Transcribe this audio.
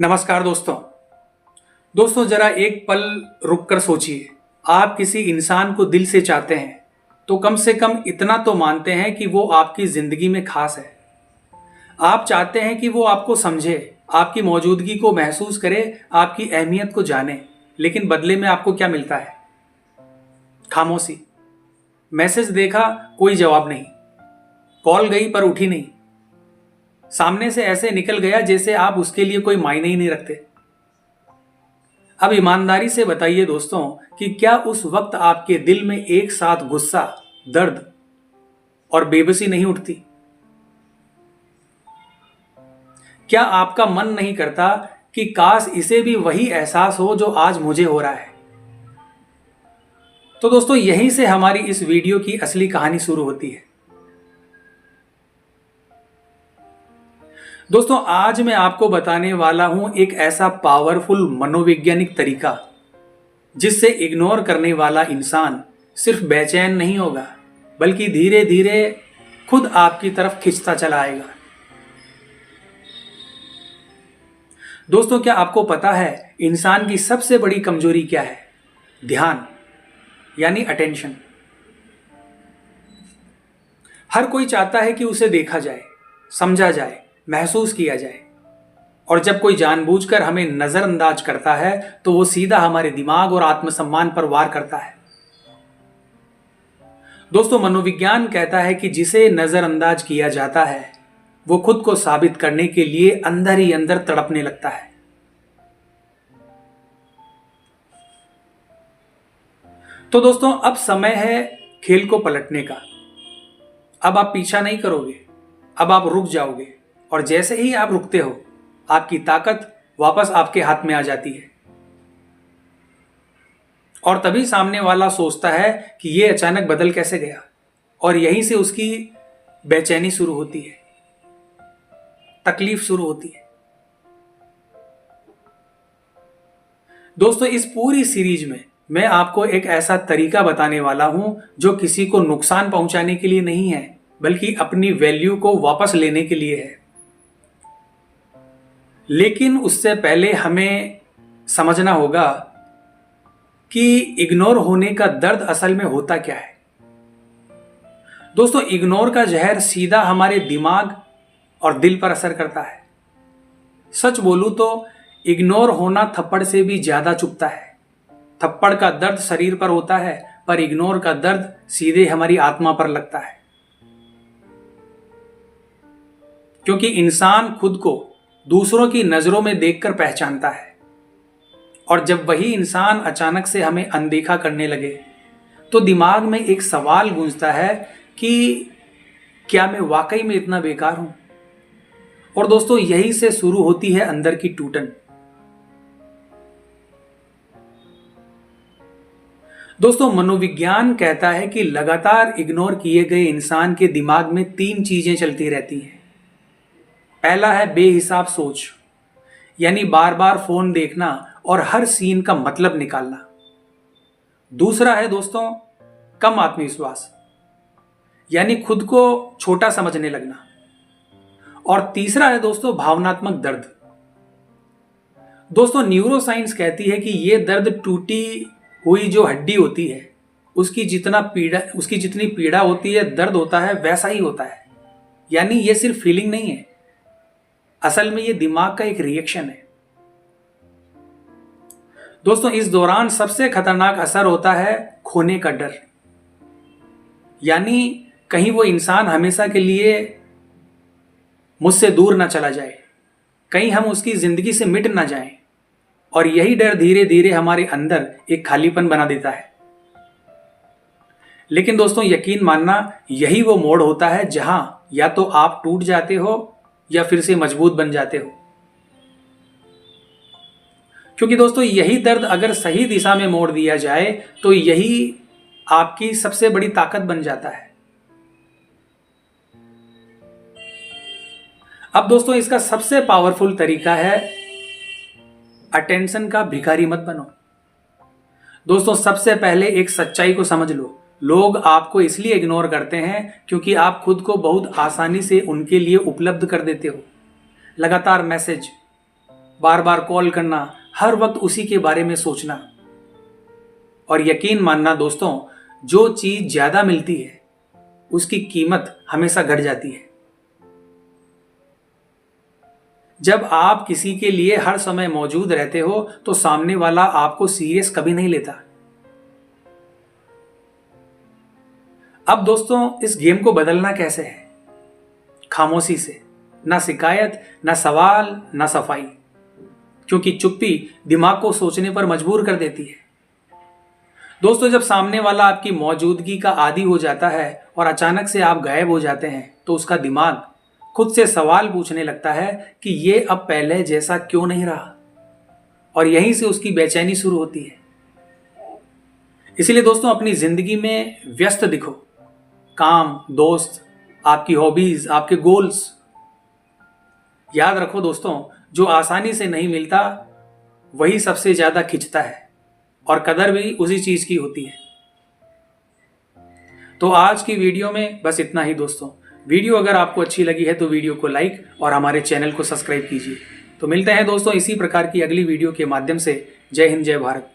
नमस्कार दोस्तों जरा एक पल रुककर सोचिए। आप किसी इंसान को दिल से चाहते हैं तो कम से कम इतना तो मानते हैं कि वो आपकी जिंदगी में खास है। आप चाहते हैं कि वो आपको समझे, आपकी मौजूदगी को महसूस करे, आपकी अहमियत को जाने। लेकिन बदले में आपको क्या मिलता है? खामोशी। मैसेज देखा, कोई जवाब नहीं। कॉल गई पर उठी नहीं। सामने से ऐसे निकल गया जैसे आप उसके लिए कोई मायने ही नहीं रखते। अब ईमानदारी से बताइए दोस्तों कि क्या उस वक्त आपके दिल में एक साथ गुस्सा, दर्द और बेबसी नहीं उठती? क्या आपका मन नहीं करता कि काश इसे भी वही एहसास हो जो आज मुझे हो रहा है? तो दोस्तों यहीं से हमारी इस वीडियो की असली कहानी शुरू होती है। दोस्तों आज मैं आपको बताने वाला हूं एक ऐसा पावरफुल मनोवैज्ञानिक तरीका जिससे इग्नोर करने वाला इंसान सिर्फ बेचैन नहीं होगा बल्कि धीरे धीरे खुद आपकी तरफ खिंचता चला आएगा। दोस्तों क्या आपको पता है इंसान की सबसे बड़ी कमजोरी क्या है? ध्यान यानी अटेंशन। हर कोई चाहता है कि उसे देखा जाए, समझा जाए, महसूस किया जाए। और जब कोई जानबूझकर हमें नजरअंदाज करता है तो वो सीधा हमारे दिमाग और आत्मसम्मान पर वार करता है। दोस्तों मनोविज्ञान कहता है कि जिसे नजरअंदाज किया जाता है वो खुद को साबित करने के लिए अंदर ही अंदर तड़पने लगता है। तो दोस्तों अब समय है खेल को पलटने का। अब आप पीछा नहीं करोगे, अब आप रुक जाओगे। और जैसे ही आप रुकते हो आपकी ताकत वापस आपके हाथ में आ जाती है। और तभी सामने वाला सोचता है कि ये अचानक बदल कैसे गया, और यहीं से उसकी बेचैनी शुरू होती है, तकलीफ शुरू होती है। दोस्तों इस पूरी सीरीज में मैं आपको एक ऐसा तरीका बताने वाला हूं जो किसी को नुकसान पहुंचाने के लिए नहीं है बल्कि अपनी वैल्यू को वापस लेने के लिए है। लेकिन उससे पहले हमें समझना होगा कि इग्नोर होने का दर्द असल में होता क्या है। दोस्तों इग्नोर का जहर सीधा हमारे दिमाग और दिल पर असर करता है। सच बोलूं तो इग्नोर होना थप्पड़ से भी ज्यादा चुभता है। थप्पड़ का दर्द शरीर पर होता है पर इग्नोर का दर्द सीधे हमारी आत्मा पर लगता है। क्योंकि इंसान खुद को दूसरों की नजरों में देखकर पहचानता है। और जब वही इंसान अचानक से हमें अनदेखा करने लगे तो दिमाग में एक सवाल गूंजता है कि क्या मैं वाकई में इतना बेकार हूं? और दोस्तों यही से शुरू होती है अंदर की टूटन। दोस्तों मनोविज्ञान कहता है कि लगातार इग्नोर किए गए इंसान के दिमाग में 3 चीजें चलती रहती हैं। पहला है बेहिसाब सोच, यानी बार बार फोन देखना और हर सीन का मतलब निकालना। दूसरा है दोस्तों कम आत्मविश्वास, यानी खुद को छोटा समझने लगना। और तीसरा है दोस्तों भावनात्मक दर्द। दोस्तों न्यूरोसाइंस कहती है कि यह दर्द टूटी हुई जो हड्डी होती है उसकी जितनी पीड़ा होती है, दर्द होता है वैसा ही होता है। यानी यह सिर्फ फीलिंग नहीं है, असल में यह दिमाग का एक रिएक्शन है। दोस्तों इस दौरान सबसे खतरनाक असर होता है खोने का डर। यानी कहीं वो इंसान हमेशा के लिए मुझसे दूर ना चला जाए, कहीं हम उसकी जिंदगी से मिट ना जाएं। और यही डर धीरे धीरे हमारे अंदर एक खालीपन बना देता है। लेकिन दोस्तों यकीन मानना यही वो मोड़ होता है जहां या तो आप टूट जाते हो या फिर से मजबूत बन जाते हो। क्योंकि दोस्तों यही दर्द अगर सही दिशा में मोड़ दिया जाए तो यही आपकी सबसे बड़ी ताकत बन जाता है। अब दोस्तों इसका सबसे पावरफुल तरीका है अटेंशन का भिखारी मत बनो। दोस्तों सबसे पहले एक सच्चाई को समझ लो। लोग आपको इसलिए इग्नोर करते हैं क्योंकि आप खुद को बहुत आसानी से उनके लिए उपलब्ध कर देते हो। लगातार मैसेज, बार बार कॉल करना, हर वक्त उसी के बारे में सोचना। और यकीन मानना दोस्तों, जो चीज ज्यादा मिलती है उसकी कीमत हमेशा घट जाती है। जब आप किसी के लिए हर समय मौजूद रहते हो तो सामने वाला आपको सीरियस कभी नहीं लेता। अब दोस्तों, इस गेम को बदलना कैसे है? खामोशी से, ना शिकायत, ना सवाल, ना सफाई, क्योंकि चुप्पी दिमाग को सोचने पर मजबूर कर देती है। दोस्तों, जब सामने वाला आपकी मौजूदगी का आदी हो जाता है और अचानक से आप गायब हो जाते हैं तो उसका दिमाग खुद से सवाल पूछने लगता है कि ये अब पहले जैसा क्यों नहीं रहा, और यहीं से उसकी बेचैनी शुरू होती है। इसलिए दोस्तों, अपनी जिंदगी में व्यस्त दिखो। काम, दोस्त, आपकी हॉबीज, आपके गोल्स। याद रखो दोस्तों, जो आसानी से नहीं मिलता वही सबसे ज्यादा खिंचता है, और कदर भी उसी चीज की होती है। तो आज की वीडियो में बस इतना ही दोस्तों। वीडियो अगर आपको अच्छी लगी है तो वीडियो को लाइक और हमारे चैनल को सब्सक्राइब कीजिए। तो मिलते हैं दोस्तों इसी प्रकार की अगली वीडियो के माध्यम से। जय हिंद, जय भारत।